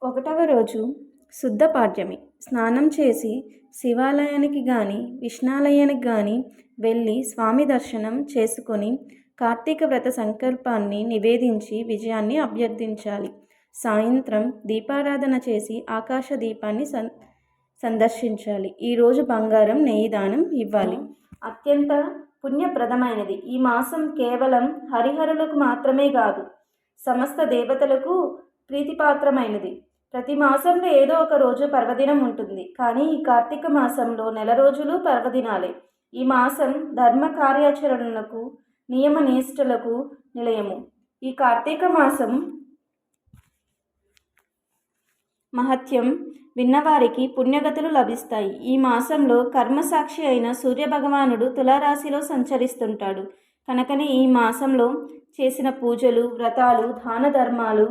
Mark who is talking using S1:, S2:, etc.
S1: ఒకటవ రోజు శుద్ధ పాడ్యమి. స్నానం చేసి శివాలయానికి గాని విష్ణాలయానికి గాని వెళ్ళి స్వామి దర్శనం చేసుకొని కార్తీక వ్రత సంకల్పాన్ని నివేదించి విజయాన్ని అభ్యర్థించాలి. సాయంత్రం దీపారాధన చేసి ఆకాశ దీపాన్ని సందర్శించాలి. ఈరోజు బంగారం నెయ్యి దానం ఇవ్వాలి. అత్యంత పుణ్యప్రదమైనది. ఈ మాసం కేవలం హరిహరులకు మాత్రమే కాదు, సమస్త దేవతలకు ప్రీతిపాత్రమైనది. ప్రతి మాసంలో ఏదో ఒక రోజు పర్వదినం ఉంటుంది, కానీ ఈ కార్తీక మాసంలో నెల రోజులు పర్వదినాలే. ఈ మాసం ధర్మ కార్యాచరణలకు నియమ నిష్టలకు నిలయము. ఈ కార్తీక మాసం మహత్యం విన్నవారికి పుణ్యగతులు లభిస్తాయి. ఈ మాసంలో కర్మసాక్షి అయిన సూర్యభగవానుడు తులారాశిలో సంచరిస్తుంటాడు. కనుకనే ఈ మాసంలో చేసిన పూజలు, వ్రతాలు, దాన ధర్మాలు